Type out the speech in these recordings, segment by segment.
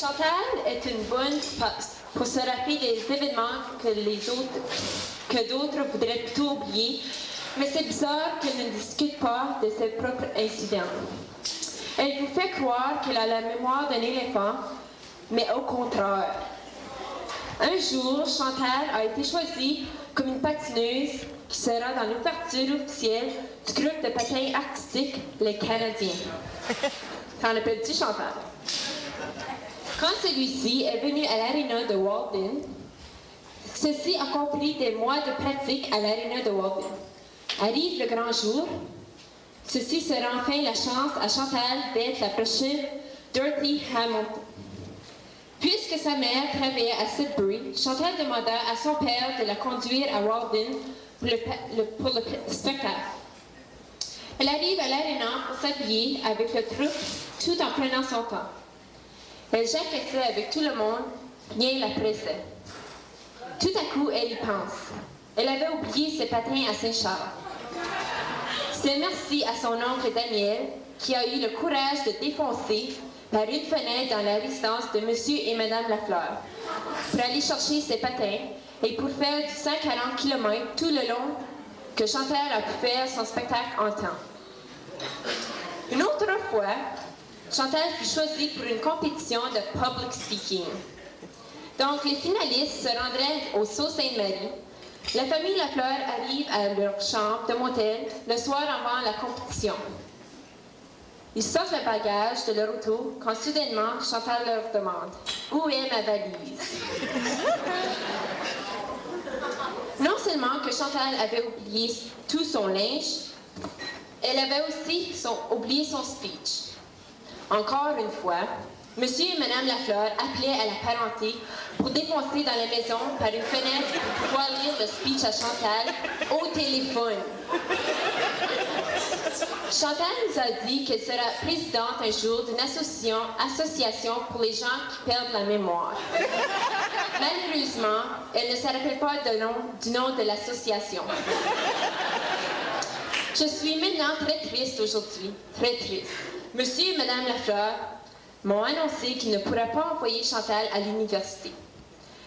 Chantal est une bonne pour se rappeler des événements que d'autres voudraient plutôt oublier, mais c'est bizarre qu'elle ne discute pas de ses propres incidents. Elle vous fait croire qu'elle a la mémoire d'un éléphant, mais au contraire. Un jour, Chantal a été choisie comme une patineuse qui sera dans l'ouverture officielle du groupe de patins artistiques Les Canadiens. T'en rappelles-tu, Chantal? Quand celui-ci est venu à l'aréna de Walden, ceci accomplit des mois de pratique à l'aréna de Walden. Arrive le grand jour. Ceci sera enfin la chance à Chantal d'être la prochaine Dorothy Hamilton. Puisque sa mère travaillait à Sudbury, Chantal demanda à son père de la conduire à Walden pour le spectacle. Elle arrive à l'aréna pour s'habiller avec le troupe tout en prenant son temps. Elle jappait avec tout le monde, rien la pressait. Tout à coup, elle y pense. Elle avait oublié ses patins à Saint-Charles. C'est merci à son oncle Daniel qui a eu le courage de défoncer par une fenêtre dans la résidence de Monsieur et Madame Lafleur pour aller chercher ses patins et pour faire du 140 km tout le long que Chantal a pu faire son spectacle en temps. Une autre fois, Chantal fut choisie pour une compétition de public speaking. Donc, les finalistes se rendraient au Sault Sainte-Marie. La famille Lafleur arrive à leur chambre de motel le soir avant la compétition. Ils sortent le bagage de leur auto quand soudainement Chantal leur demande « Où est ma valise? » Non seulement que Chantal avait oublié tout son linge, elle avait aussi oublié son speech. Encore une fois, Monsieur et Madame Lafleur appelaient à la parenté pour défoncer dans la maison par une fenêtre pour pouvoir lire le speech à Chantal au téléphone. Chantal nous a dit qu'elle sera présidente un jour d'une association pour les gens qui perdent la mémoire. Malheureusement, elle ne se rappelle pas du nom de l'association. Je suis maintenant très triste aujourd'hui, très triste. Monsieur et Madame Lafleur m'ont annoncé qu'ils ne pourraient pas envoyer Chantal à l'université.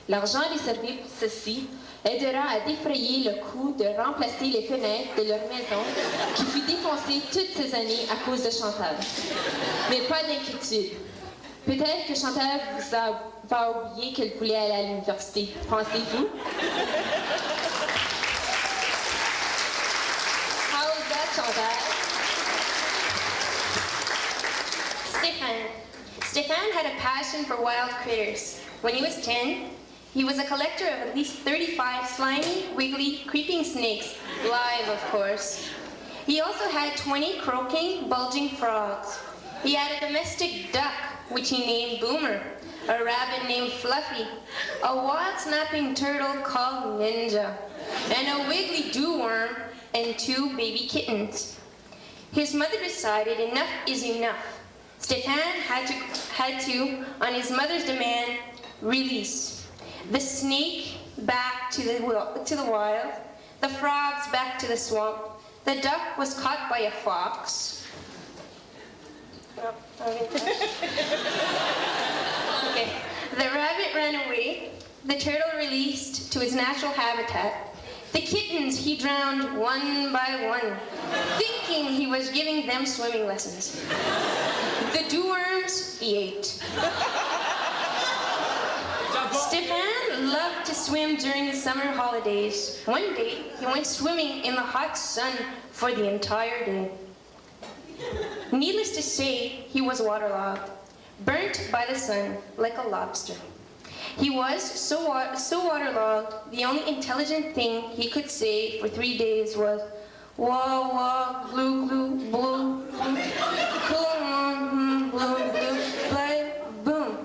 L'argent réservé pour ceci aidera à défrayer le coût de remplacer les fenêtres de leur maison qui fut défoncée toutes ces années à cause de Chantal. Mais pas d'inquiétude. Peut-être que Chantal va oublier qu'elle voulait aller à l'université. Pensez-vous? How is that, Chantal? Stéphane had a passion for wild critters. When he was 10, he was a collector of at least 35 slimy, wiggly, creeping snakes, live of course. He also had 20 croaking, bulging frogs. He had a domestic duck, which he named Boomer, a rabbit named Fluffy, a wild snapping turtle called Ninja, and a wiggly dew-worm and 2 baby kittens. His mother decided enough is enough. Stéphane had to, on his mother's demand, release the snake back to the wild, the frogs back to the swamp. The duck was caught by a fox. Okay. The rabbit ran away. The turtle released to his natural habitat. The kittens he drowned one by one, thinking he was giving them swimming lessons. The dew-worms he ate. Stéphane loved to swim during the summer holidays. One day, he went swimming in the hot sun for the entire day. Needless to say, he was waterlogged, burnt by the sun like a lobster. He was so waterlogged, the only intelligent thing he could say for 3 days was, wah, wah, glue, glue, blue, blue, blue, blue, blue, boom.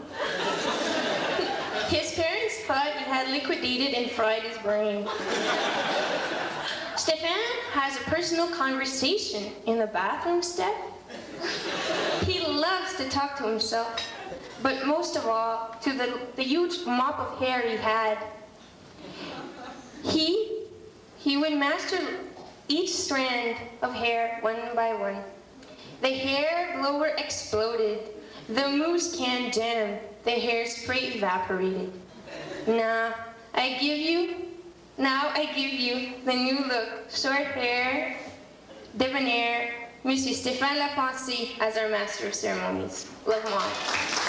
His parents thought he had liquidated and fried his brain. Stéphane has a personal conversation in the bathroom step. He loves to talk to himself, but most of all, to the huge mop of hair he had. He would master each strand of hair one by one. The hair blower exploded. The moose can jammed. the hairspray evaporated. Now I give you the new look, short hair, debonair, Monsieur Stéphane Lapensée as our master of ceremonies. Love, Mom.